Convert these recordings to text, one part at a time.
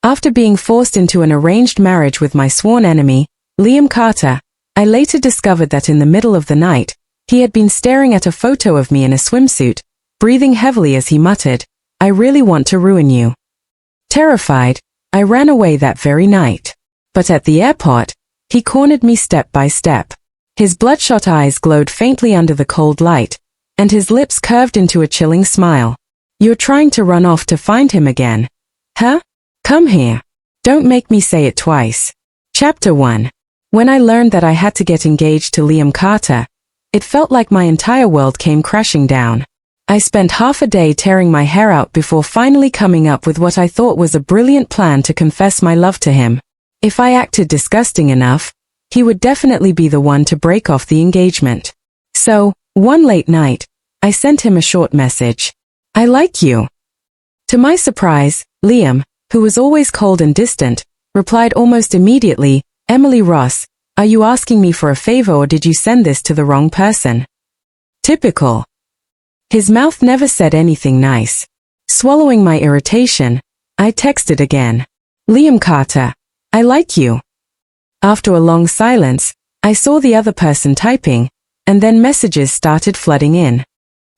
After being forced into an arranged marriage with my sworn enemy, Liam Carter, I later discovered that in the middle of the night, he had been staring at a photo of me in a swimsuit, breathing heavily as he muttered, "I really want to ruin you." Terrified, I ran away that very night. But at the airport, he cornered me step by step. His bloodshot eyes glowed faintly under the cold light, and his lips curved into a chilling smile. "You're trying to run off to find him again. Huh? Come here. Don't make me say it twice." Chapter 1. When I learned that I had to get engaged to Liam Carter, it felt like my entire world came crashing down. I spent half a day tearing my hair out before finally coming up with what I thought was a brilliant plan to confess my love to him. If I acted disgusting enough, he would definitely be the one to break off the engagement. So, one late night, I sent him a short message. "I like you." To my surprise, Liam, who was always cold and distant, replied almost immediately, "Emily Ross, are you asking me for a favor or did you send this to the wrong person?" Typical. His mouth never said anything nice. Swallowing my irritation, I texted again. "Liam Carter, I like you." After a long silence, I saw the other person typing, and then messages started flooding in.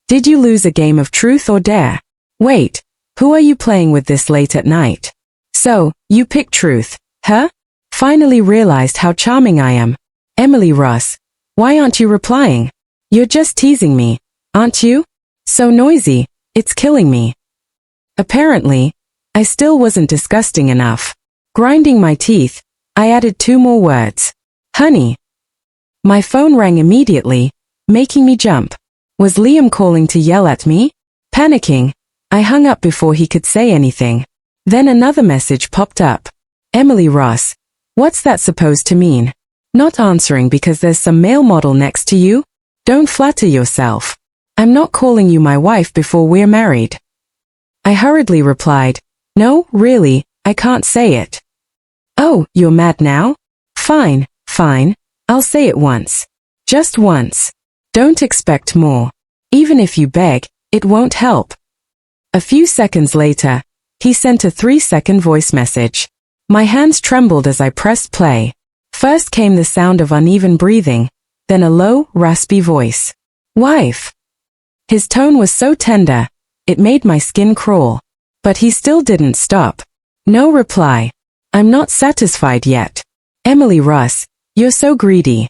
"Did you lose a game of truth or dare? Wait, who are you playing with this late at night? So, you picked truth, huh? Finally realized how charming I am. Emily Ross, why aren't you replying? You're just teasing me, aren't you? So noisy, it's killing me." Apparently, I still wasn't disgusting enough. Grinding my teeth, I added 2 more words. "Honey." My phone rang immediately, making me jump. Was Liam calling to yell at me? Panicking, I hung up before he could say anything. Then another message popped up. "Emily Ross, what's that supposed to mean? Not answering because there's some male model next to you? Don't flatter yourself. I'm not calling you my wife before we're married." I hurriedly replied, "No, really, I can't say it." "Oh, you're mad now? Fine, fine, I'll say it once. Just once. Don't expect more. Even if you beg, it won't help." A few seconds later, he sent a 3-second voice message. My hands trembled as I pressed play. First came the sound of uneven breathing, then a low, raspy voice. "Wife." His tone was so tender, it made my skin crawl. But he still didn't stop. No reply. "I'm not satisfied yet. Emily Ross, you're so greedy."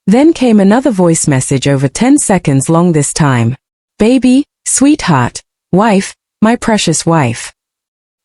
Then came another voice message over 10 seconds long this time. "Baby, sweetheart, wife, my precious wife.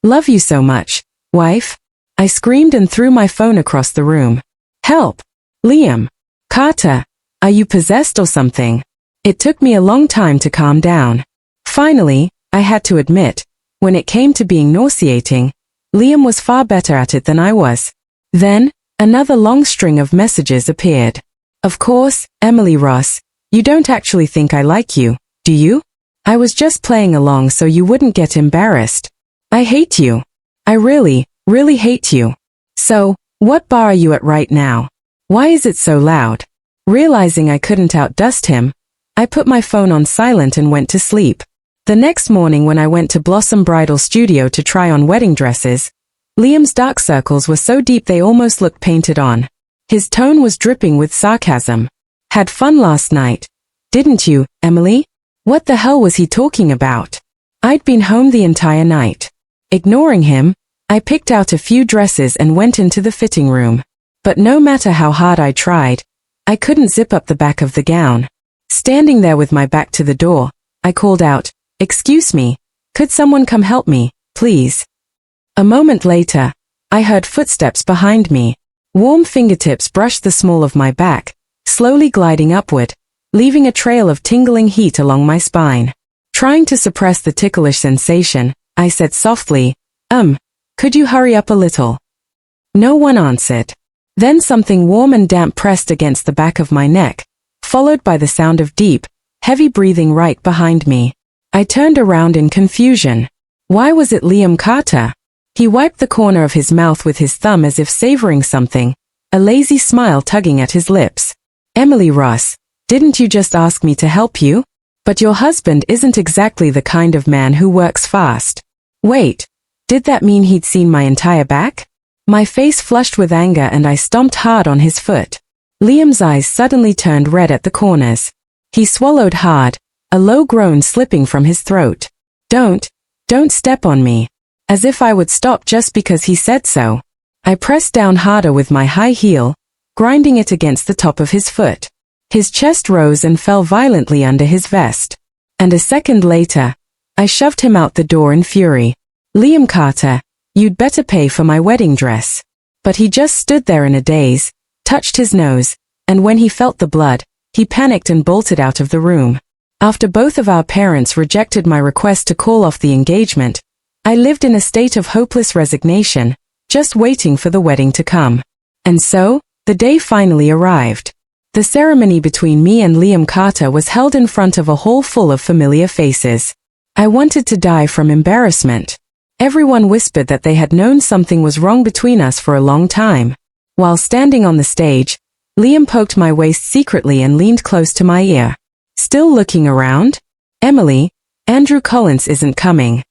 Love you so much, wife." I screamed and threw my phone across the room. "Help! Liam Carter, are you possessed or something?" It took me a long time to calm down. Finally, I had to admit, when it came to being nauseating, Liam was far better at it than I was. Then, another long string of messages appeared. "Of course, Emily Ross, you don't actually think I like you, do you? I was just playing along so you wouldn't get embarrassed. I hate you. I really, really hate you. So, what bar are you at right now? Why is it so loud?" Realizing I couldn't outdust him, I put my phone on silent and went to sleep. The next morning when I went to Blossom Bridal Studio to try on wedding dresses, Liam's dark circles were so deep they almost looked painted on. His tone was dripping with sarcasm. "Had fun last night, didn't you, Emily? What the hell was he talking about?" I'd been home the entire night. Ignoring him, I picked out a few dresses and went into the fitting room. But no matter how hard I tried, I couldn't zip up the back of the gown. Standing there with my back to the door, I called out, "Excuse me, could someone come help me, please?" A moment later, I heard footsteps behind me. Warm fingertips brushed the small of my back, slowly gliding upward, leaving a trail of tingling heat along my spine. Trying to suppress the ticklish sensation, I said softly, Could you hurry up a little?" No one answered. Then something warm and damp pressed against the back of my neck, followed by the sound of deep, heavy breathing right behind me. I turned around in confusion. Why was it Liam Carter? He wiped the corner of his mouth with his thumb as if savoring something, a lazy smile tugging at his lips. "Emily Ross, didn't you just ask me to help you? But your husband isn't exactly the kind of man who works fast. Wait, Did that mean he'd seen my entire back? My face flushed with anger and I stomped hard on his foot. Liam's eyes suddenly turned red at the corners. He swallowed hard, a low groan slipping from his throat. Don't step on me. As if I would stop just because he said so. I pressed down harder with my high heel, grinding it against the top of his foot. His chest rose and fell violently under his vest. And a second later, I shoved him out the door in fury. Liam Carter, you'd better pay for my wedding dress. But he just stood there in a daze, touched his nose, and when he felt the blood, he panicked and bolted out of the room. After both of our parents rejected my request to call off the engagement, I lived in a state of hopeless resignation, just waiting for the wedding to come. And so, the day finally arrived. The ceremony between me and Liam Carter was held in front of a hall full of familiar faces. I wanted to die from embarrassment. Everyone whispered that they had known something was wrong between us for a long time. While standing on the stage, Liam poked my waist secretly and leaned close to my ear. Still looking around? Emily, Andrew Collins isn't coming.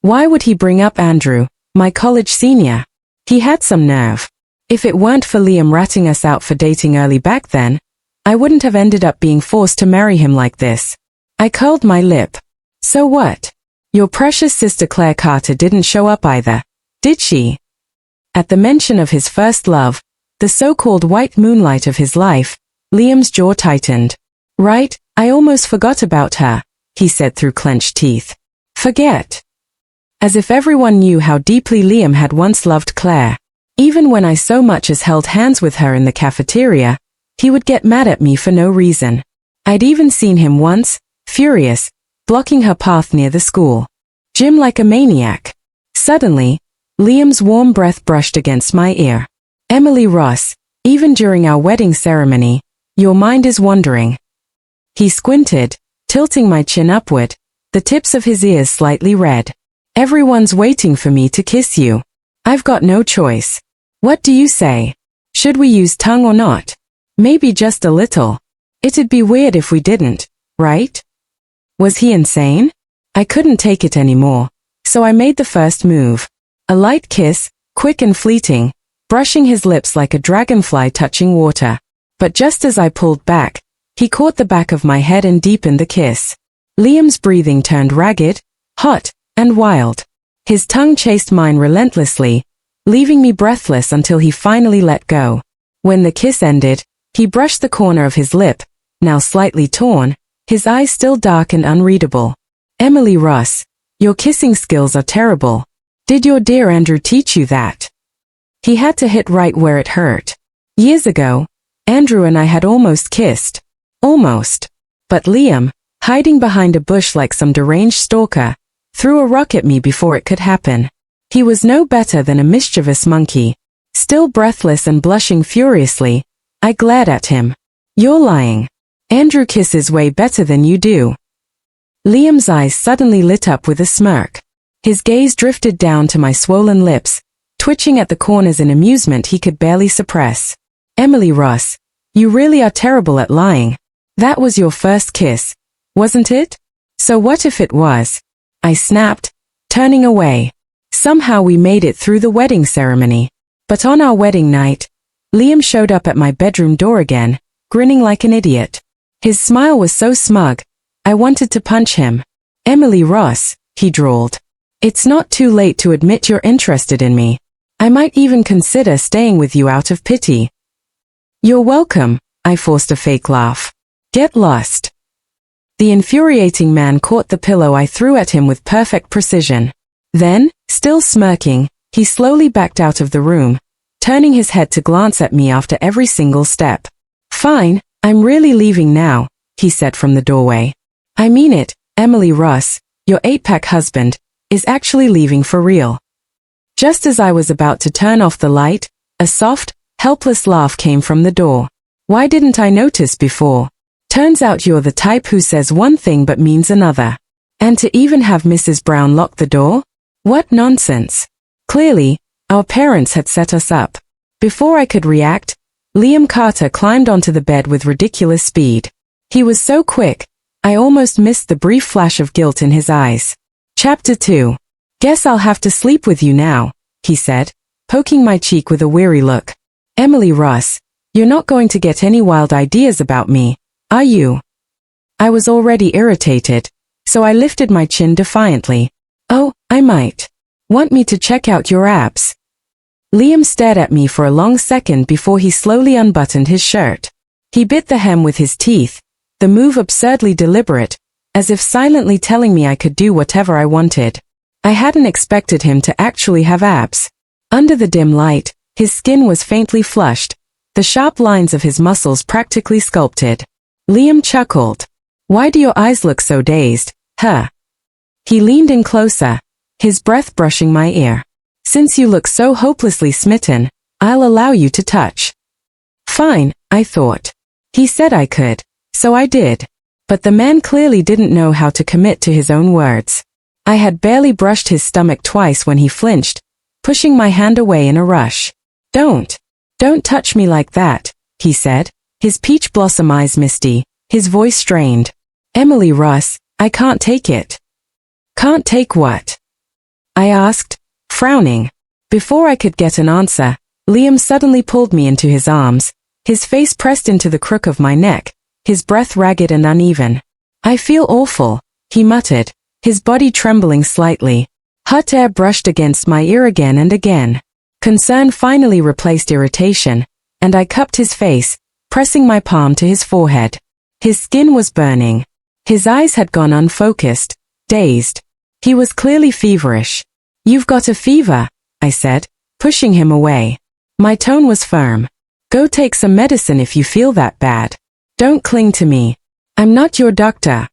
Why would he bring up Andrew, my college senior? He had some nerve. If it weren't for Liam ratting us out for dating early back then, I wouldn't have ended up being forced to marry him like this. I curled my lip. So what? Your precious sister Claire Carter didn't show up either, did she? At the mention of his first love, the so-called white moonlight of his life, Liam's jaw tightened. Right, I almost forgot about her, he said through clenched teeth. Forget? As if everyone knew how deeply Liam had once loved Claire. Even when I so much as held hands with her in the cafeteria, he would get mad at me for no reason. I'd even seen him once, furious, blocking her path near the school gym like a maniac. Suddenly, Liam's warm breath brushed against my ear. Emily Ross, even during our wedding ceremony, your mind is wandering. He squinted, tilting my chin upward, the tips of his ears slightly red. Everyone's waiting for me to kiss you. I've got no choice. What do you say? Should we use tongue or not? Maybe just a little. It'd be weird if we didn't, right? Was he insane? I couldn't take it anymore, so I made the first move. A light kiss, quick and fleeting, brushing his lips like a dragonfly touching water. But just as I pulled back, he caught the back of my head and deepened the kiss. Liam's breathing turned ragged, hot, and wild. His tongue chased mine relentlessly, leaving me breathless until he finally let go. When the kiss ended, he brushed the corner of his lip, now slightly torn, his eyes still dark and unreadable. Emily Ross, your kissing skills are terrible. Did your dear Andrew teach you that? He had to hit right where it hurt. Years ago, Andrew and I had almost kissed. Almost. But Liam, hiding behind a bush like some deranged stalker, threw a rock at me before it could happen. He was no better than a mischievous monkey. Still breathless and blushing furiously, I glared at him. You're lying. Andrew kisses way better than you do. Liam's eyes suddenly lit up with a smirk. His gaze drifted down to my swollen lips, twitching at the corners in amusement he could barely suppress. Emily Ross, you really are terrible at lying. That was your first kiss, wasn't it? So what if it was? I snapped, turning away. Somehow we made it through the wedding ceremony. But on our wedding night, Liam showed up at my bedroom door again, grinning like an idiot. His smile was so smug, I wanted to punch him. Emily Ross, he drawled. It's not too late to admit you're interested in me. I might even consider staying with you out of pity. You're welcome, I forced a fake laugh. Get lost. The infuriating man caught the pillow I threw at him with perfect precision. Then, still smirking, he slowly backed out of the room, turning his head to glance at me after every single step. Fine, I'm really leaving now, he said from the doorway. I mean it, Emily Ross, your 8-pack husband, is actually leaving for real. Just as I was about to turn off the light, a soft, helpless laugh came from the door. Why didn't I notice before? Turns out you're the type who says one thing but means another. And to even have Mrs. Brown lock the door? What nonsense. Clearly, our parents had set us up. Before I could react, Liam Carter climbed onto the bed with ridiculous speed. He was so quick, I almost missed the brief flash of guilt in his eyes. Chapter 2. Guess I'll have to sleep with you now, he said, poking my cheek with a weary look. Emily Ross, you're not going to get any wild ideas about me, are you? I was already irritated, so I lifted my chin defiantly. Oh, I might. Want me to check out your abs? Liam stared at me for a long second before he slowly unbuttoned his shirt. He bit the hem with his teeth, the move absurdly deliberate, as if silently telling me I could do whatever I wanted. I hadn't expected him to actually have abs. Under the dim light, his skin was faintly flushed, the sharp lines of his muscles practically sculpted. Liam chuckled. Why do your eyes look so dazed, huh? He leaned in closer, his breath brushing my ear. Since you look so hopelessly smitten, I'll allow you to touch. Fine, I thought. He said I could, so I did. But the man clearly didn't know how to commit to his own words. I had barely brushed his stomach twice when he flinched, pushing my hand away in a rush. Don't touch me like that, he said, his peach blossom eyes misty, his voice strained. Emily Ross, I can't take it. Can't take what? I asked, frowning. Before I could get an answer, Liam suddenly pulled me into his arms, his face pressed into the crook of my neck, his breath ragged and uneven. I feel awful, he muttered, his body trembling slightly. Hot air brushed against my ear again and again. Concern finally replaced irritation, and I cupped his face, pressing my palm to his forehead. His skin was burning. His eyes had gone unfocused, dazed. He was clearly feverish. You've got a fever, I said, pushing him away. My tone was firm. Go take some medicine if you feel that bad. Don't cling to me. I'm not your doctor.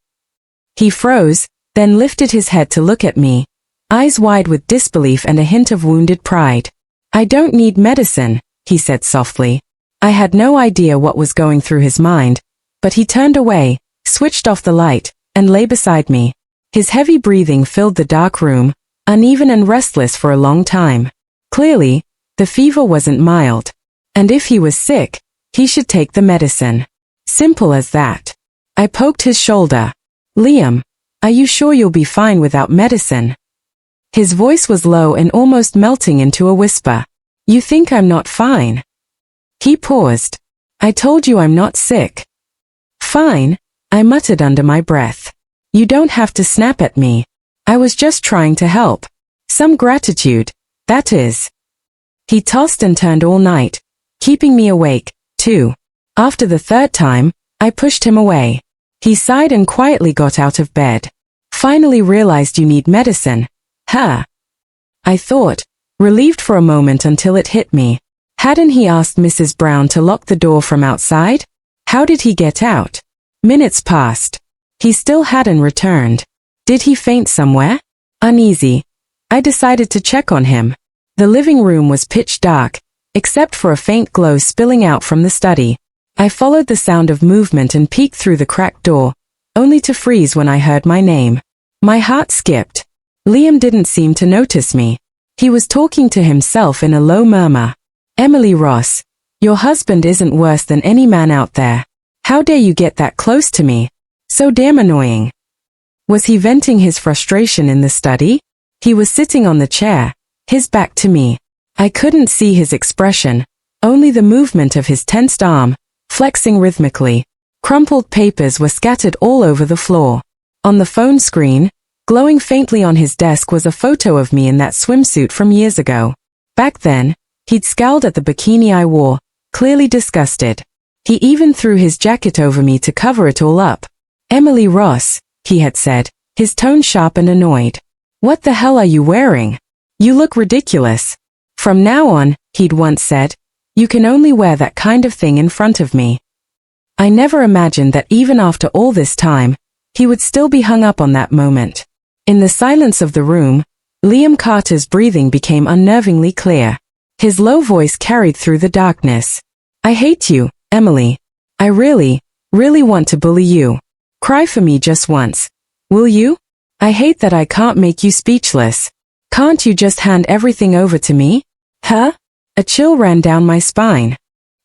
He froze, then lifted his head to look at me, eyes wide with disbelief and a hint of wounded pride. I don't need medicine, he said softly. I had no idea what was going through his mind, but he turned away, switched off the light, and lay beside me. His heavy breathing filled the dark room, uneven and restless for a long time. Clearly, the fever wasn't mild. And if he was sick, he should take the medicine. Simple as that. I poked his shoulder. Liam, are you sure you'll be fine without medicine? His voice was low and almost melting into a whisper. You think I'm not fine? He paused. I told you I'm not sick. Fine, I muttered under my breath. You don't have to snap at me. I was just trying to help. Some gratitude, that is. He tossed and turned all night, keeping me awake, too. After the third time, I pushed him away. He sighed and quietly got out of bed. Finally realized you need medicine. Huh? I thought, relieved for a moment until it hit me. Hadn't he asked Mrs. Brown to lock the door from outside? How did he get out? Minutes passed. He still hadn't returned. Did he faint somewhere? Uneasy, I decided to check on him. The living room was pitch dark, except for a faint glow spilling out from the study. I followed the sound of movement and peeked through the cracked door, only to freeze when I heard my name. My heart skipped. Liam didn't seem to notice me. He was talking to himself in a low murmur. Emily Ross, your husband isn't worse than any man out there. How dare you get that close to me? So damn annoying. Was he venting his frustration in the study? He was sitting on the chair, his back to me. I couldn't see his expression, only the movement of his tensed arm, flexing rhythmically. Crumpled papers were scattered all over the floor. On the phone screen, glowing faintly on his desk was a photo of me in that swimsuit from years ago. Back then, he'd scowled at the bikini I wore, clearly disgusted. He even threw his jacket over me to cover it all up. Emily Ross, he had said, his tone sharp and annoyed. What the hell are you wearing? You look ridiculous. From now on, he'd once said, you can only wear that kind of thing in front of me. I never imagined that even after all this time, he would still be hung up on that moment. In the silence of the room, Liam Carter's breathing became unnervingly clear. His low voice carried through the darkness. I hate you, Emily. I really want to bully you. Cry for me just once. Will you? I hate that I can't make you speechless. Can't you just hand everything over to me? Huh? A chill ran down my spine.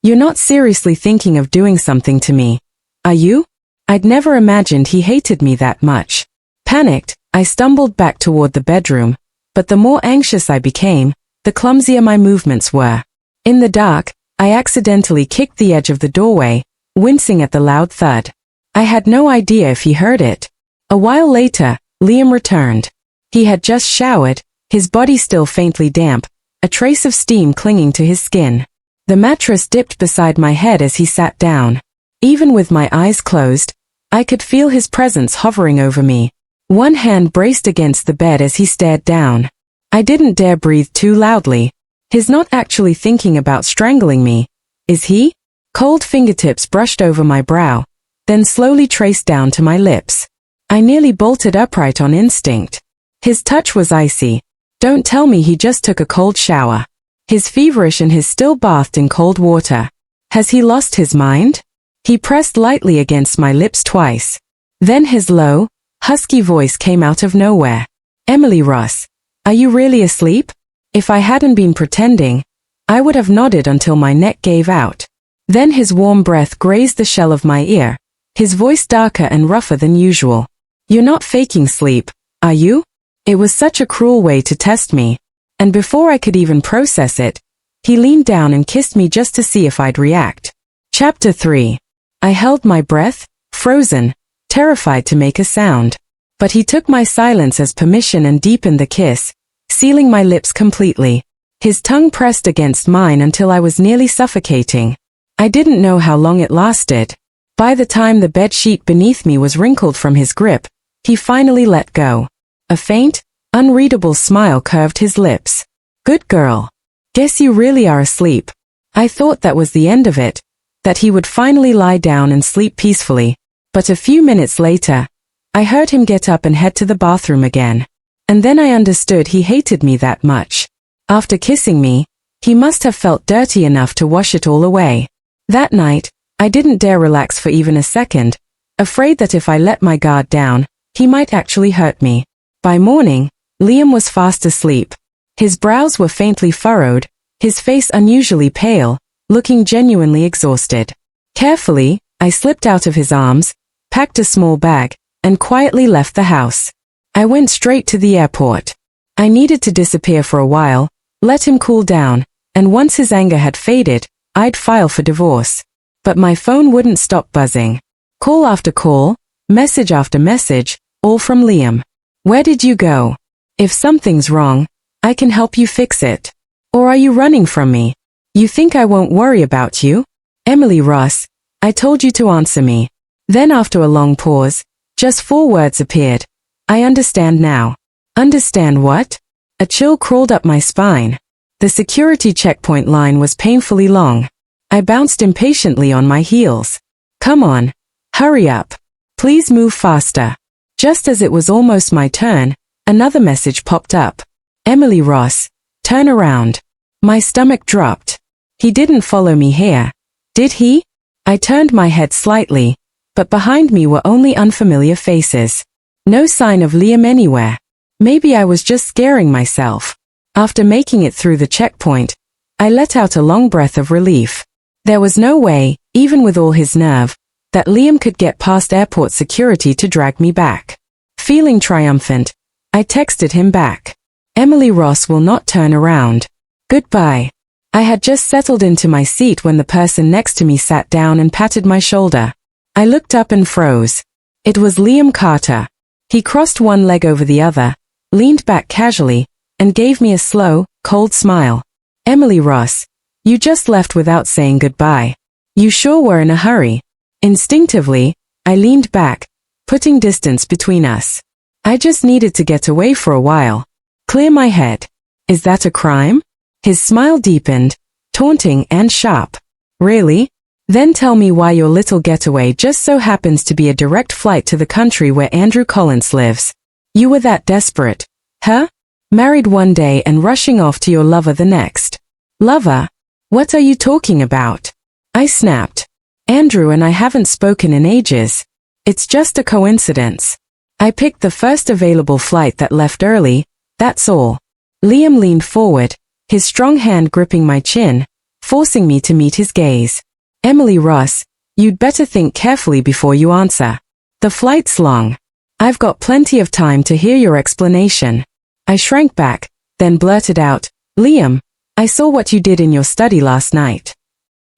You're not seriously thinking of doing something to me, are you? I'd never imagined he hated me that much. Panicked, I stumbled back toward the bedroom, but the more anxious I became, the clumsier my movements were. In the dark, I accidentally kicked the edge of the doorway, wincing at the loud thud. I had no idea if he heard it. A while later, Liam returned. He had just showered, his body still faintly damp, a trace of steam clinging to his skin. The mattress dipped beside my head as he sat down. Even with my eyes closed, I could feel his presence hovering over me. One hand braced against the bed as he stared down. I didn't dare breathe too loudly. He's not actually thinking about strangling me, is he? Cold fingertips brushed over my brow, then slowly traced down to my lips. I nearly bolted upright on instinct. His touch was icy. Don't tell me he just took a cold shower. He's feverish and he's still bathed in cold water. Has he lost his mind? He pressed lightly against my lips twice. Then his low, husky voice came out of nowhere. Emily Ross, are you really asleep? If I hadn't been pretending, I would have nodded until my neck gave out. Then his warm breath grazed the shell of my ear, his voice darker and rougher than usual. You're not faking sleep, are you? It was such a cruel way to test me. And before I could even process it, he leaned down and kissed me just to see if I'd react. Chapter 3. I held my breath, frozen, terrified to make a sound. But he took my silence as permission and deepened the kiss, sealing my lips completely. His tongue pressed against mine until I was nearly suffocating. I didn't know how long it lasted. By the time the bed sheet beneath me was wrinkled from his grip, he finally let go. A faint, unreadable smile curved his lips. Good girl. Guess you really are asleep. I thought that was the end of it, that he would finally lie down and sleep peacefully. But a few minutes later, I heard him get up and head to the bathroom again. And then I understood he hated me that much. After kissing me, he must have felt dirty enough to wash it all away. That night, I didn't dare relax for even a second, afraid that if I let my guard down, he might actually hurt me. By morning, Liam was fast asleep. His brows were faintly furrowed, his face unusually pale, looking genuinely exhausted. Carefully, I slipped out of his arms, packed a small bag, and quietly left the house. I went straight to the airport. I needed to disappear for a while, let him cool down, and once his anger had faded, I'd file for divorce. But my phone wouldn't stop buzzing. Call after call, message after message, all from Liam. Where did you go? If something's wrong, I can help you fix it. Or are you running from me? You think I won't worry about you? Emily Ross, I told you to answer me. Then after a long pause, just 4 words appeared. I understand now. Understand what? A chill crawled up my spine. The security checkpoint line was painfully long. I bounced impatiently on my heels. Come on. Hurry up. Please move faster. Just as it was almost my turn, another message popped up. Emily Ross, turn around. My stomach dropped. He didn't follow me here, did he? I turned my head slightly, but behind me were only unfamiliar faces. No sign of Liam anywhere. Maybe I was just scaring myself. After making it through the checkpoint, I let out a long breath of relief. There was no way, even with all his nerve, that Liam could get past airport security to drag me back. Feeling triumphant, I texted him back. Emily Ross will not turn around. Goodbye. I had just settled into my seat when the person next to me sat down and patted my shoulder. I looked up and froze. It was Liam Carter. He crossed one leg over the other, leaned back casually, and gave me a slow, cold smile. Emily Ross, you just left without saying goodbye. You sure were in a hurry. Instinctively, I leaned back, putting distance between us. I just needed to get away for a while. Clear my head. Is that a crime? His smile deepened, taunting and sharp. Really? Then tell me why your little getaway just so happens to be a direct flight to the country where Andrew Collins lives. You were that desperate, huh? Married one day and rushing off to your lover the next. Lover? What are you talking about? I snapped. Andrew and I haven't spoken in ages. It's just a coincidence. I picked the first available flight that left early, that's all. Liam leaned forward, his strong hand gripping my chin, forcing me to meet his gaze. Emily Ross, you'd better think carefully before you answer. The flight's long. I've got plenty of time to hear your explanation. I shrank back, then blurted out, "Liam, I saw what you did in your study last night."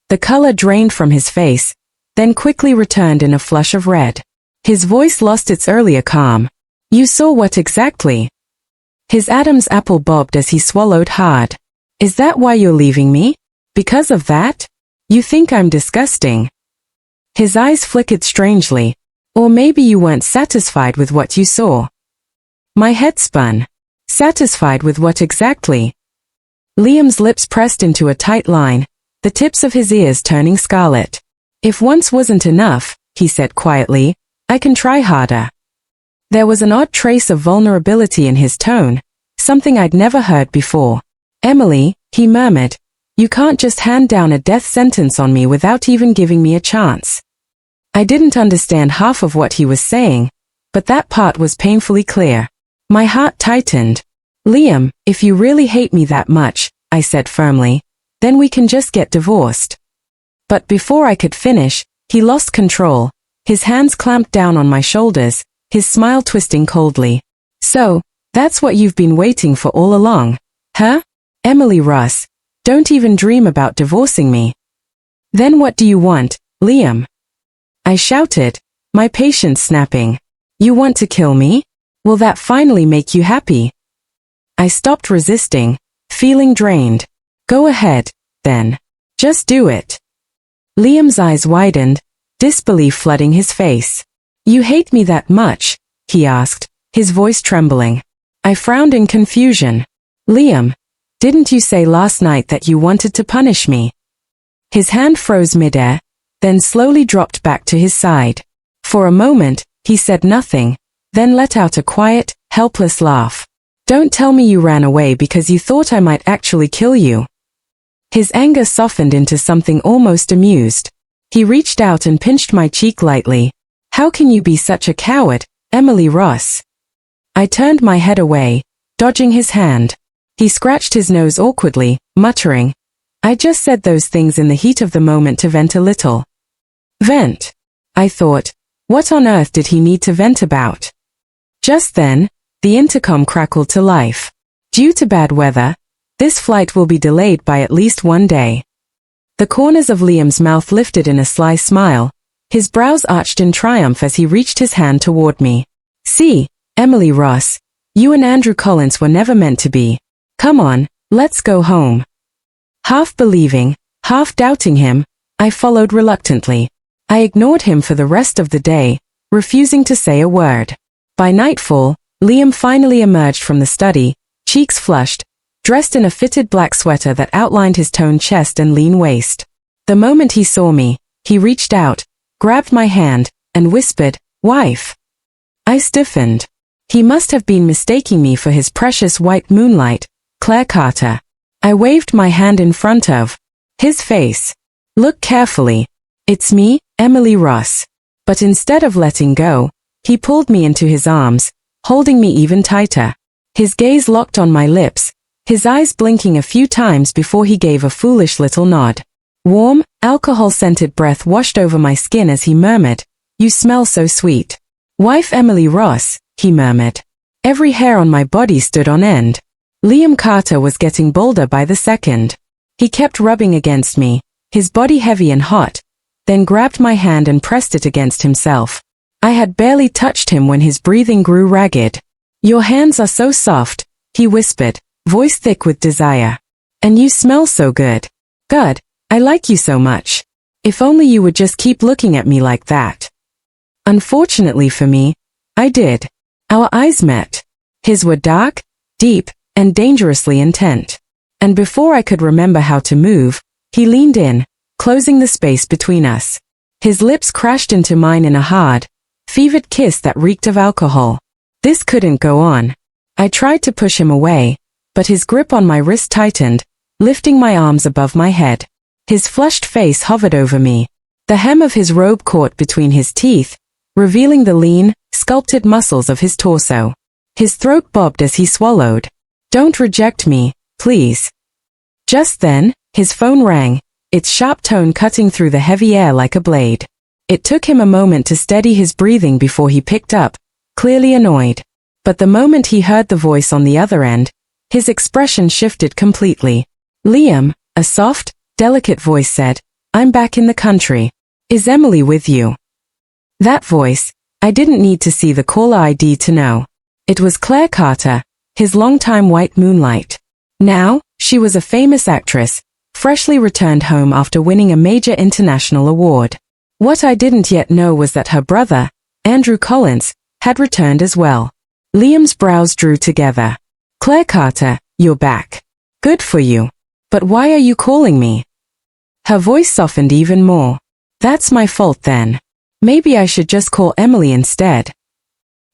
The color drained from his face, then quickly returned in a flush of red. His voice lost its earlier calm. "You saw what exactly?" His Adam's apple bobbed as he swallowed hard. "Is that why you're leaving me? Because of that? You think I'm disgusting?" His eyes flickered strangely. "Or maybe you weren't satisfied with what you saw." My head spun. Satisfied with what exactly? Liam's lips pressed into a tight line, the tips of his ears turning scarlet. "If once wasn't enough," he said quietly, "I can try harder." There was an odd trace of vulnerability in his tone, something I'd never heard before. "Emily," he murmured, "you can't just hand down a death sentence on me without even giving me a chance." I didn't understand half of what he was saying, but that part was painfully clear. My heart tightened. "Liam, if you really hate me that much," I said firmly, "then we can just get divorced." But before I could finish, he lost control. His hands clamped down on my shoulders, his smile twisting coldly. "So, that's what you've been waiting for all along, huh? Emily Ross, don't even dream about divorcing me." "Then what do you want, Liam?" I shouted, my patience snapping. "You want to kill me? Will that finally make you happy?" I stopped resisting, feeling drained. "Go ahead, then. Just do it." Liam's eyes widened, disbelief flooding his face. "You hate me that much?" he asked, his voice trembling. I frowned in confusion. "Liam, didn't you say last night that you wanted to punish me?" His hand froze midair, then slowly dropped back to his side. For a moment, he said nothing, then let out a quiet, helpless laugh. "Don't tell me you ran away because you thought I might actually kill you." His anger softened into something almost amused. He reached out and pinched my cheek lightly. "How can you be such a coward, Emily Ross?" I turned my head away, dodging his hand. He scratched his nose awkwardly, muttering, "I just said those things in the heat of the moment to vent a little." Vent? I thought, what on earth did he need to vent about? Just then, the intercom crackled to life. "Due to bad weather, this flight will be delayed by at least one day." The corners of Liam's mouth lifted in a sly smile, his brows arched in triumph as he reached his hand toward me. "See, Emily Ross, you and Andrew Collins were never meant to be. Come on, let's go home." Half believing, half doubting him, I followed reluctantly. I ignored him for the rest of the day, refusing to say a word. By nightfall, Liam finally emerged from the study, cheeks flushed, dressed in a fitted black sweater that outlined his toned chest and lean waist. The moment he saw me, he reached out, grabbed my hand, and whispered, "Wife." I stiffened. He must have been mistaking me for his precious white moonlight, Claire Carter. I waved my hand in front of his face. "Look carefully. It's me, Emily Ross." But instead of letting go, he pulled me into his arms, holding me even tighter. His gaze locked on my lips, his eyes blinking a few times before he gave a foolish little nod. Warm, alcohol-scented breath washed over my skin as he murmured, "You smell so sweet." "Wife Emily Ross," he murmured. Every hair on my body stood on end. Liam Carter was getting bolder by the second. He kept rubbing against me, his body heavy and hot, then grabbed my hand and pressed it against himself. I had barely touched him when his breathing grew ragged. "Your hands are so soft," he whispered, voice thick with desire. "And you smell so good. God, I like you so much. If only you would just keep looking at me like that." Unfortunately for me, I did. Our eyes met. His were dark, deep, and dangerously intent. And before I could remember how to move, he leaned in, closing the space between us. His lips crashed into mine in a hard, fevered kiss that reeked of alcohol. This couldn't go on. I tried to push him away, but his grip on my wrist tightened, lifting my arms above my head. His flushed face hovered over me. The hem of his robe caught between his teeth, revealing the lean, sculpted muscles of his torso. His throat bobbed as he swallowed. "Don't reject me, please." Just then, his phone rang, its sharp tone cutting through the heavy air like a blade. It took him a moment to steady his breathing before he picked up, clearly annoyed. But the moment he heard the voice on the other end, His expression shifted completely. Liam, a soft, delicate voice said, I'm back in the country. Is Emily with you? That voice, I didn't need to see the caller ID to know. It was Claire Carter, his longtime white moonlight. Now, she was a famous actress, freshly returned home after winning a major international award. What I didn't yet know was that her brother, Andrew Collins, had returned as well. Liam's brows drew together. Claire Carter, you're back. Good for you. But why are you calling me? Her voice softened even more. That's my fault then. Maybe I should just call Emily instead.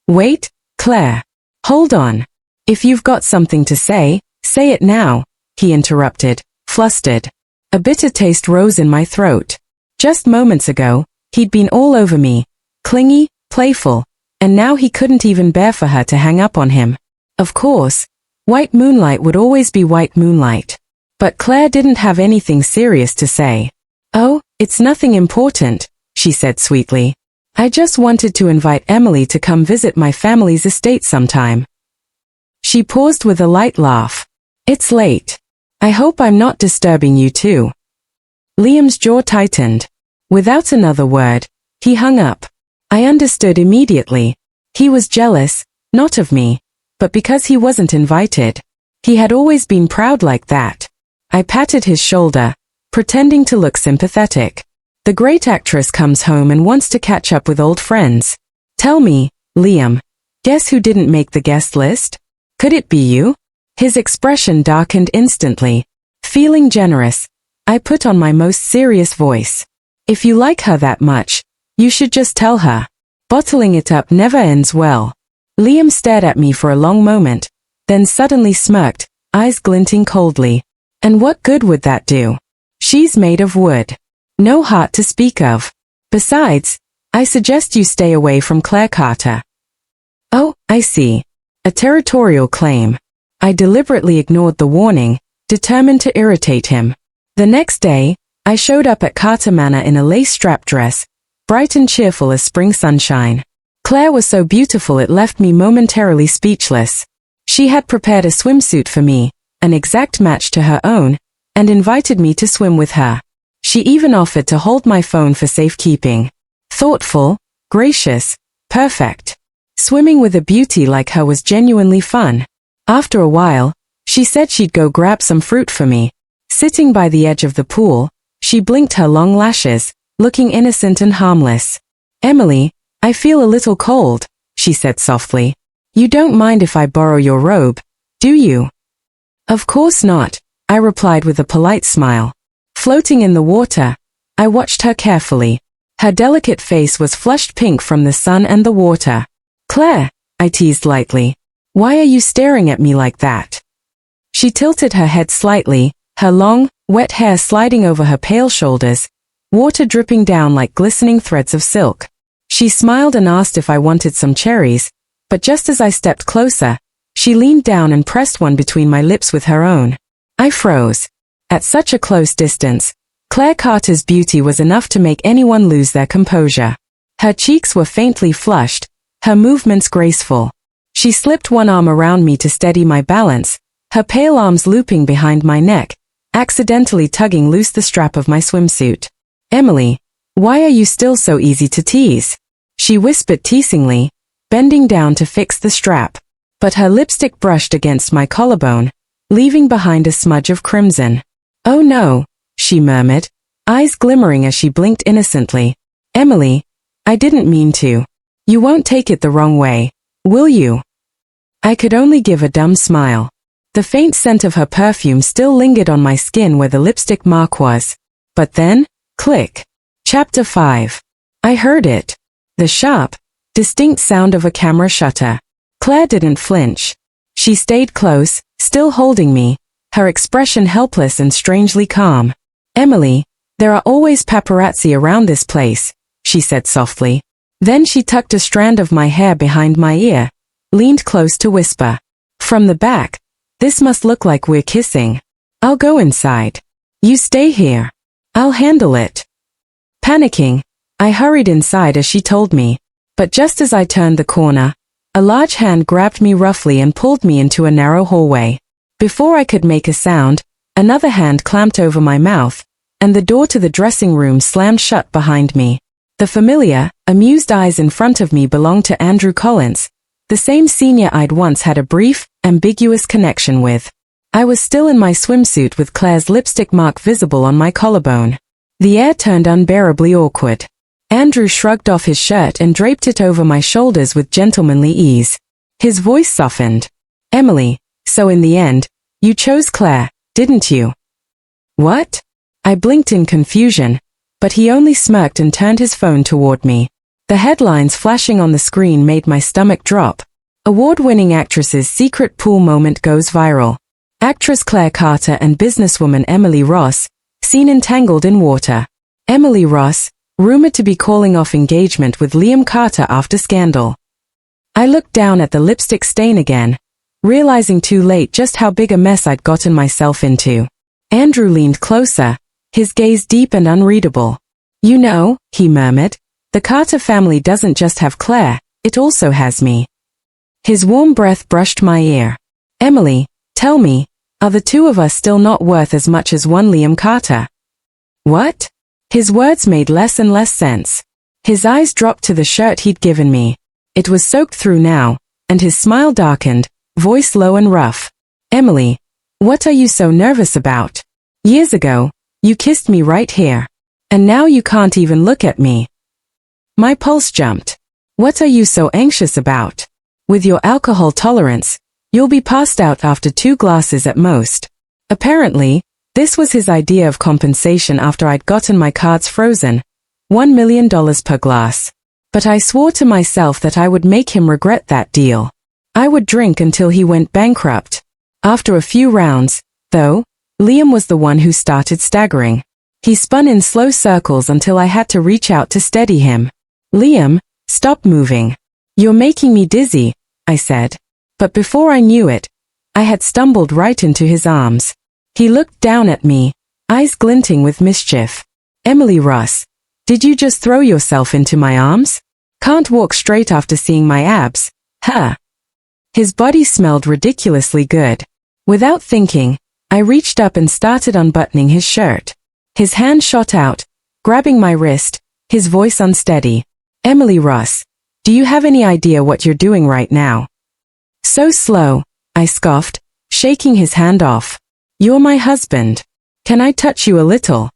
Wait, Claire. Hold on. If you've got something to say it now, he interrupted, flustered. A bitter taste rose in my throat. Just moments ago, he'd been all over me, clingy, playful, and now he couldn't even bear for her to hang up on him. Of course, white moonlight would always be white moonlight. But Claire didn't have anything serious to say. Oh, it's nothing important, she said sweetly. I just wanted to invite Emily to come visit my family's estate sometime. She paused with a light laugh. It's late. I hope I'm not disturbing you too. Liam's jaw tightened. Without another word, he hung up. I understood immediately. He was jealous, not of me, but because he wasn't invited. He had always been proud like that. I patted his shoulder, pretending to look sympathetic. The great actress comes home and wants to catch up with old friends. Tell me, Liam, guess who didn't make the guest list? Could it be you? His expression darkened instantly. Feeling generous, I put on my most serious voice. If you like her that much, you should just tell her. Bottling it up never ends well. Liam stared at me for a long moment, then suddenly smirked, eyes glinting coldly. And what good would that do? She's made of wood. No heart to speak of. Besides, I suggest you stay away from Claire Carter. Oh, I see. A territorial claim. I deliberately ignored the warning, determined to irritate him. The next day, I showed up at Carter Manor in a lace-strap dress, bright and cheerful as spring sunshine. Claire was so beautiful it left me momentarily speechless. She had prepared a swimsuit for me, an exact match to her own, and invited me to swim with her. She even offered to hold my phone for safekeeping. Thoughtful, gracious, perfect. Swimming with a beauty like her was genuinely fun. After a while, she said she'd go grab some fruit for me. Sitting by the edge of the pool, she blinked her long lashes, looking innocent and harmless. Emily, I feel a little cold, she said softly. You don't mind if I borrow your robe, do you? Of course not, I replied with a polite smile. Floating in the water, I watched her carefully. Her delicate face was flushed pink from the sun and the water. Claire, I teased lightly. Why are you staring at me like that? She tilted her head slightly, her long, wet hair sliding over her pale shoulders, water dripping down like glistening threads of silk. She smiled and asked if I wanted some cherries, but just as I stepped closer, she leaned down and pressed one between my lips with her own. I froze. At such a close distance, Claire Carter's beauty was enough to make anyone lose their composure. Her cheeks were faintly flushed, her movements graceful. She slipped one arm around me to steady my balance, her pale arms looping behind my neck, accidentally tugging loose the strap of my swimsuit. Emily, why are you still so easy to tease? She whispered teasingly, bending down to fix the strap. But her lipstick brushed against my collarbone, leaving behind a smudge of crimson. Oh no, she murmured, eyes glimmering as she blinked innocently. Emily, I didn't mean to. You won't take it the wrong way, will you? I could only give a dumb smile. The faint scent of her perfume still lingered on my skin where the lipstick mark was. But then, click. Chapter 5. I heard it. The sharp, distinct sound of a camera shutter. Claire didn't flinch. She stayed close, still holding me, her expression helpless and strangely calm. Emily, there are always paparazzi around this place, she said softly. Then she tucked a strand of my hair behind my ear, leaned close to whisper. From the back, this must look like we're kissing. I'll go inside. You stay here. I'll handle it. Panicking, I hurried inside as she told me, but just as I turned the corner, a large hand grabbed me roughly and pulled me into a narrow hallway. Before I could make a sound, another hand clamped over my mouth, and the door to the dressing room slammed shut behind me. The familiar, amused eyes in front of me belonged to Andrew Collins, the same senior I'd once had a brief, ambiguous connection with. I was still in my swimsuit with Claire's lipstick mark visible on my collarbone. The air turned unbearably awkward. Andrew shrugged off his shirt and draped it over my shoulders with gentlemanly ease. His voice softened. "Emily, so in the end, you chose Claire, didn't you?" "What?" I blinked in confusion, but he only smirked and turned his phone toward me. The headlines flashing on the screen made my stomach drop. Award-winning actress's secret pool moment goes viral. Actress Claire Carter and businesswoman Emily Ross, seen entangled in water. Emily Ross, rumored to be calling off engagement with Liam Carter after scandal. I looked down at the lipstick stain again, realizing too late just how big a mess I'd gotten myself into. Andrew leaned closer, his gaze deep and unreadable. "You know," he murmured, "the Carter family doesn't just have Claire, it also has me." His warm breath brushed my ear. "Emily, tell me, are the two of us still not worth as much as one Liam Carter?" "What?" His words made less and less sense. His eyes dropped to the shirt he'd given me. It was soaked through now, and his smile darkened, voice low and rough. "Emily, what are you so nervous about? Years ago, you kissed me right here. And now you can't even look at me." My pulse jumped. "What are you so anxious about? With your alcohol tolerance, you'll be passed out after 2 glasses at most." Apparently, this was his idea of compensation after I'd gotten my cards frozen. $1 million per glass. But I swore to myself that I would make him regret that deal. I would drink until he went bankrupt. After a few rounds, though, Liam was the one who started staggering. He spun in slow circles until I had to reach out to steady him. "Liam, stop moving. You're making me dizzy," I said. But before I knew it, I had stumbled right into his arms. He looked down at me, eyes glinting with mischief. "Emily Ross, did you just throw yourself into my arms? Can't walk straight after seeing my abs, huh?" His body smelled ridiculously good. Without thinking, I reached up and started unbuttoning his shirt. His hand shot out, grabbing my wrist, his voice unsteady. "Emily Ross, do you have any idea what you're doing right now?" "So slow," I scoffed, shaking his hand off. "You're my husband. Can I touch you a little?"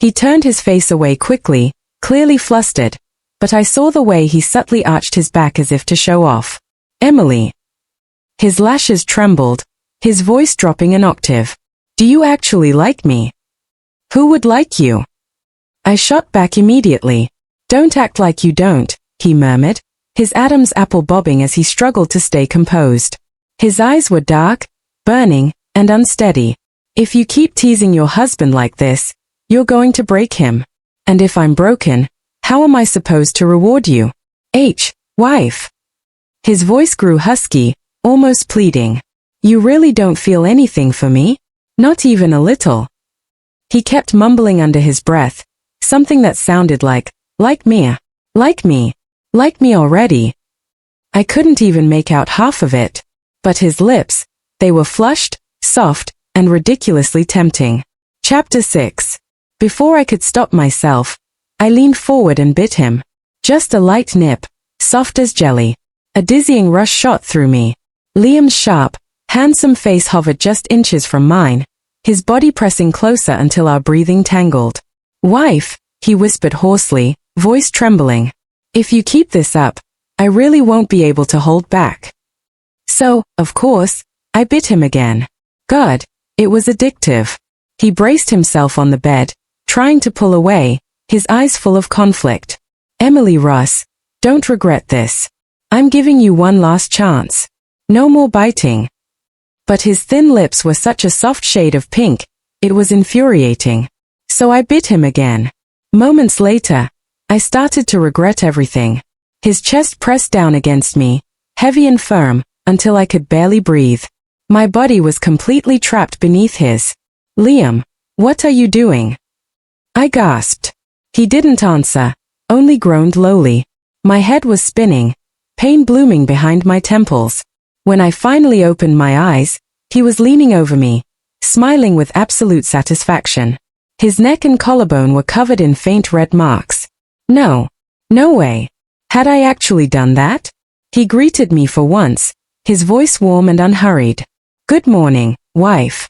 He turned his face away quickly, clearly flustered, but I saw the way he subtly arched his back as if to show off. "Emily." His lashes trembled, his voice dropping an octave. "Do you actually like me?" "Who would like you?" I shot back immediately. "Don't act like you don't," he murmured, his Adam's apple bobbing as he struggled to stay composed. His eyes were dark, burning, and unsteady. "If you keep teasing your husband like this, you're going to break him. And if I'm broken, how am I supposed to reward you? Wife." His voice grew husky, almost pleading. "You really don't feel anything for me? Not even a little?" He kept mumbling under his breath, something that sounded like me, like me already." I couldn't even make out half of it. But his lips, they were flushed, soft, and ridiculously tempting. Chapter 6. Before I could stop myself, I leaned forward and bit him. Just a light nip, soft as jelly. A dizzying rush shot through me. Liam's sharp, handsome face hovered just inches from mine, his body pressing closer until our breathing tangled. "Wife," he whispered hoarsely, voice trembling. "If you keep this up, I really won't be able to hold back." So, of course, I bit him again. God, it was addictive. He braced himself on the bed, trying to pull away, his eyes full of conflict. "Emily Ross, don't regret this. I'm giving you one last chance. No more biting." But his thin lips were such a soft shade of pink, it was infuriating. So I bit him again. Moments later, I started to regret everything. His chest pressed down against me, heavy and firm, until I could barely breathe. My body was completely trapped beneath his. "Liam, what are you doing?" I gasped. He didn't answer, only groaned lowly. My head was spinning, pain blooming behind my temples. When I finally opened my eyes, He was leaning over me, smiling with absolute satisfaction. His neck and collarbone were covered in faint red marks. No. No way. Had I actually done that? He greeted me for once, his voice warm and unhurried. Good morning, wife.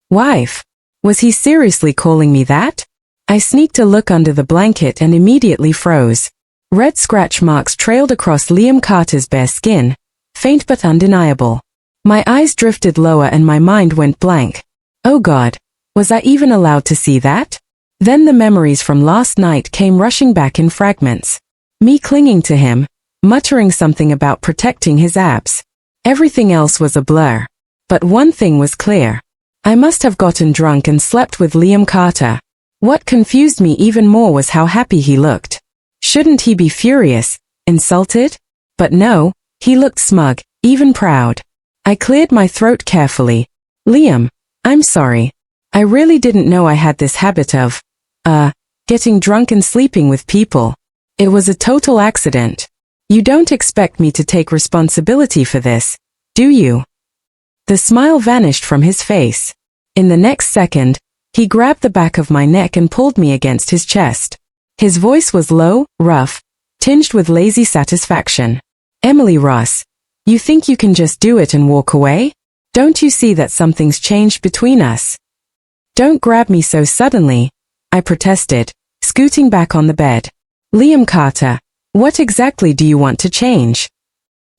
Wife? Was he seriously calling me that? I sneaked a look under the blanket and immediately froze. Red scratch marks trailed across Liam Carter's bare skin, faint but undeniable. My eyes drifted lower and my mind went blank. Oh God, was I even allowed to see that? Then the memories from last night came rushing back in fragments. Me clinging to him, muttering something about protecting his abs. Everything else was a blur. But one thing was clear. I must have gotten drunk and slept with Liam Carter. What confused me even more was how happy he looked. Shouldn't he be furious, insulted? But no, he looked smug, even proud. I cleared my throat carefully. Liam, I'm sorry. I really didn't know I had this habit of, getting drunk and sleeping with people. It was a total accident. You don't expect me to take responsibility for this, do you? The smile vanished from his face. In the next second, he grabbed the back of my neck and pulled me against his chest. His voice was low, rough, tinged with lazy satisfaction. Emily Ross, you think you can just do it and walk away? Don't you see that something's changed between us? Don't grab me so suddenly, I protested, scooting back on the bed. Liam Carter, what exactly do you want to change?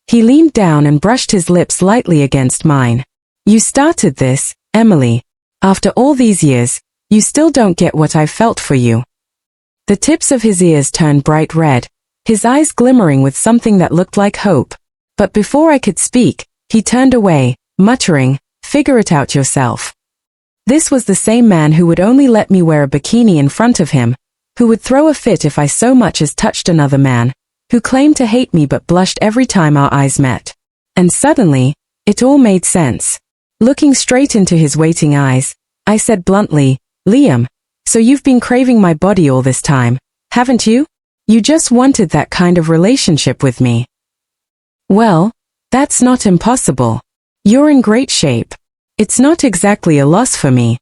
He leaned down and brushed his lips lightly against mine. You started this, Emily. After all these years, you still don't get what I've felt for you. The tips of his ears turned bright red, his eyes glimmering with something that looked like hope. But before I could speak, he turned away, muttering, figure it out yourself. This was the same man who would only let me wear a bikini in front of him, who would throw a fit if I so much as touched another man, who claimed to hate me but blushed every time our eyes met. And suddenly, it all made sense. Looking straight into his waiting eyes, I said bluntly, Liam, so you've been craving my body all this time, haven't you? You just wanted that kind of relationship with me. Well, that's not impossible. You're in great shape. It's not exactly a loss for me.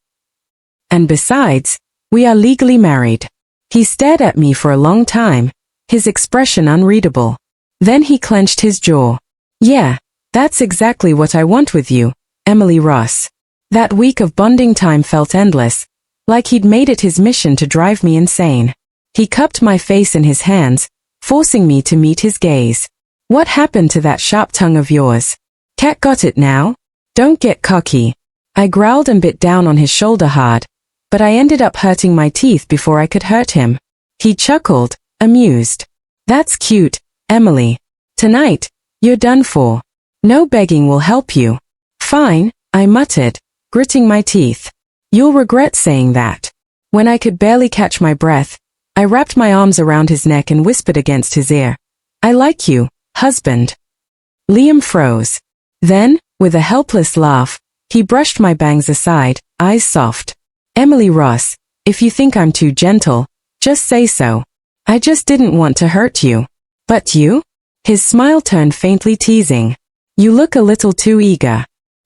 And besides, we are legally married. He stared at me for a long time, his expression unreadable. Then he clenched his jaw. Yeah, that's exactly what I want with you, Emily Ross. That week of bonding time felt endless, like he'd made it his mission to drive me insane. He cupped my face in his hands, forcing me to meet his gaze. What happened to that sharp tongue of yours? Cat got it now? Don't get cocky. I growled and bit down on his shoulder hard, but I ended up hurting my teeth before I could hurt him. He chuckled, amused. That's cute, Emily. Tonight, you're done for. No begging will help you. Fine, I muttered, gritting my teeth. You'll regret saying that. When I could barely catch my breath, I wrapped my arms around his neck and whispered against his ear. I like you, husband. Liam froze. Then, with a helpless laugh, he brushed my bangs aside, eyes soft. Emily Ross, if you think I'm too gentle, just say so. I just didn't want to hurt you. But you? His smile turned faintly teasing. You look a little too eager.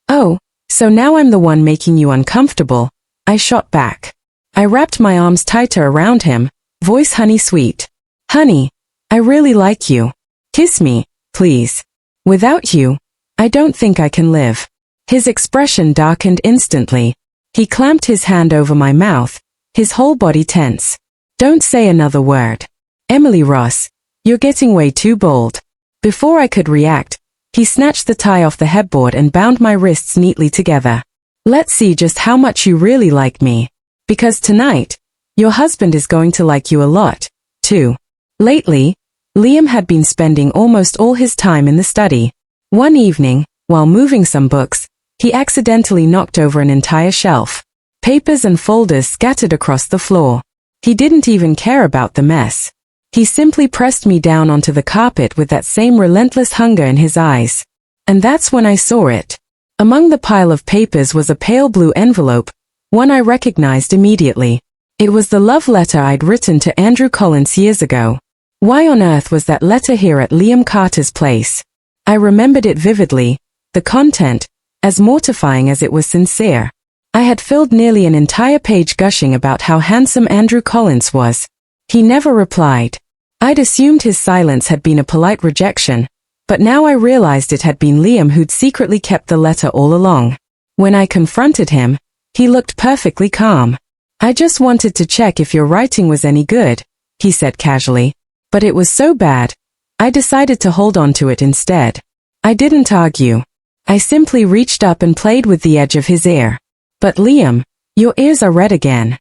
Oh, so now I'm the one making you uncomfortable, I shot back. I wrapped my arms tighter around him, voice honey sweet. Honey, I really like you. Kiss me, please. Without you, I don't think I can live. His expression darkened instantly. He clamped his hand over my mouth, his whole body tense. Don't say another word. Emily Ross, you're getting way too bold. Before I could react, he snatched the tie off the headboard and bound my wrists neatly together. Let's see just how much you really like me. Because tonight, your husband is going to like you a lot, too. Lately, Liam had been spending almost all his time in the study. One evening, while moving some books, he accidentally knocked over an entire shelf. Papers and folders scattered across the floor. He didn't even care about the mess. He simply pressed me down onto the carpet with that same relentless hunger in his eyes. And that's when I saw it. Among the pile of papers was a pale blue envelope, one I recognized immediately. It was the love letter I'd written to Andrew Collins years ago. Why on earth was that letter here at Liam Carter's place? I remembered it vividly, the content, as mortifying as it was sincere. I had filled nearly an entire page gushing about how handsome Andrew Collins was. He never replied. I'd assumed his silence had been a polite rejection, but now I realized it had been Liam who'd secretly kept the letter all along. When I confronted him, he looked perfectly calm. I just wanted to check if your writing was any good, he said casually. But it was so bad, I decided to hold on to it instead. I didn't argue. I simply reached up and played with the edge of his ear. But Liam, your ears are red again.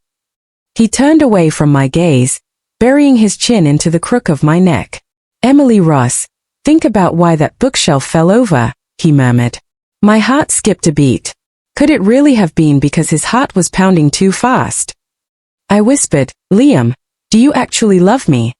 He turned away from my gaze, burying his chin into the crook of my neck. Emily Ross, think about why that bookshelf fell over, he murmured. My heart skipped a beat. Could it really have been because his heart was pounding too fast? I whispered, Liam, do you actually love me?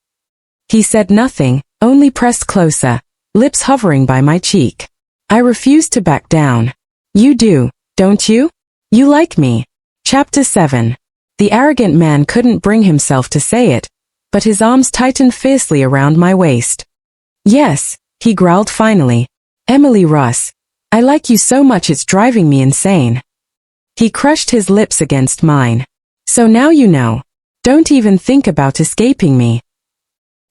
He said nothing, only pressed closer, lips hovering by my cheek. I refused to back down. You do, don't you? You like me. Chapter 7. The arrogant man couldn't bring himself to say it, but his arms tightened fiercely around my waist. Yes, he growled finally. Emily Ross, I like you so much it's driving me insane. He crushed his lips against mine. So now you know. Don't even think about escaping me.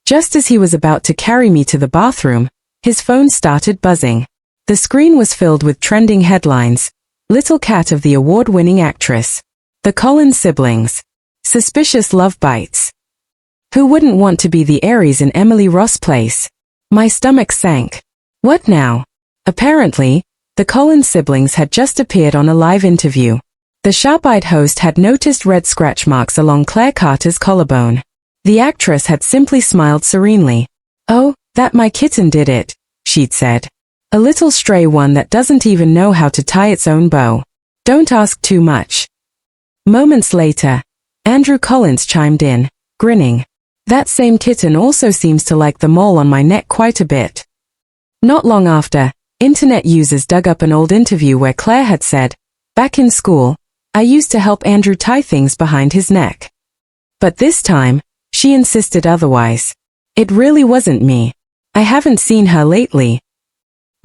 Just as he was about to carry me to the bathroom, his phone started buzzing. The screen was filled with trending headlines. Little cat of the award-winning actress. The Collins siblings. Suspicious love bites. Who wouldn't want to be the Aries in Emily Ross' place? My stomach sank. What now? Apparently, the Collins siblings had just appeared on a live interview. The sharp-eyed host had noticed red scratch marks along Claire Carter's collarbone. The actress had simply smiled serenely. Oh, that my kitten did it, she'd said. A little stray one that doesn't even know how to tie its own bow. Don't ask too much. Moments later, Andrew Collins chimed in, grinning. That same kitten also seems to like the mole on my neck quite a bit. Not long after, internet users dug up an old interview where Claire had said, back in school, I used to help Andrew tie things behind his neck. But this time, she insisted otherwise. It really wasn't me. I haven't seen her lately.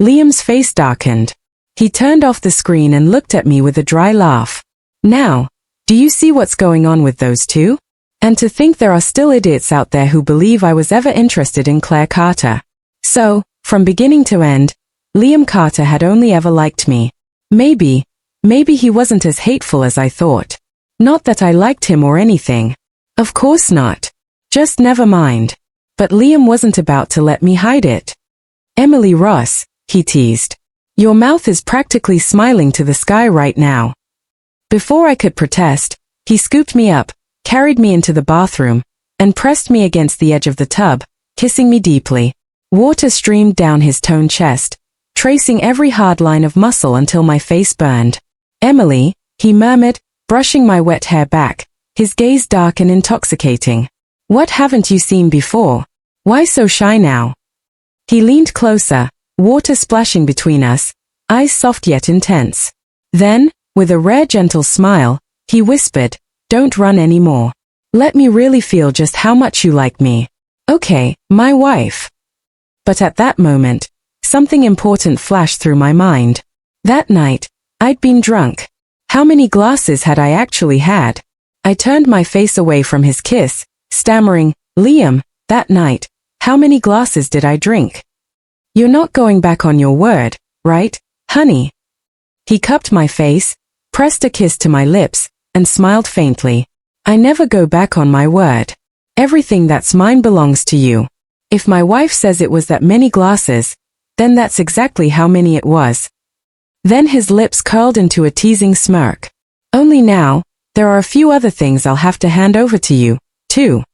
Liam's face darkened. He turned off the screen and looked at me with a dry laugh. Now, do you see what's going on with those two? And to think there are still idiots out there who believe I was ever interested in Claire Carter. So, from beginning to end, Liam Carter had only ever liked me. Maybe he wasn't as hateful as I thought. Not that I liked him or anything. Of course not. Just never mind. But Liam wasn't about to let me hide it. Emily Ross, he teased. Your mouth is practically smiling to the sky right now. Before I could protest, he scooped me up, carried me into the bathroom, and pressed me against the edge of the tub, kissing me deeply. Water streamed down his toned chest, tracing every hard line of muscle until my face burned. Emily, he murmured, brushing my wet hair back, his gaze dark and intoxicating. What haven't you seen before? Why so shy now? He leaned closer, water splashing between us, eyes soft yet intense. Then, with a rare gentle smile, he whispered, don't run anymore. Let me really feel just how much you like me. Okay, my wife. But at that moment, something important flashed through my mind. That night, I'd been drunk. How many glasses had I actually had? I turned my face away from his kiss, stammering, Liam, that night, how many glasses did I drink? You're not going back on your word, right, honey? He cupped my face, pressed a kiss to my lips, and smiled faintly. I never go back on my word. Everything that's mine belongs to you. If my wife says it was that many glasses, then that's exactly how many it was. Then his lips curled into a teasing smirk. Only now, there are a few other things I'll have to hand over to you, too.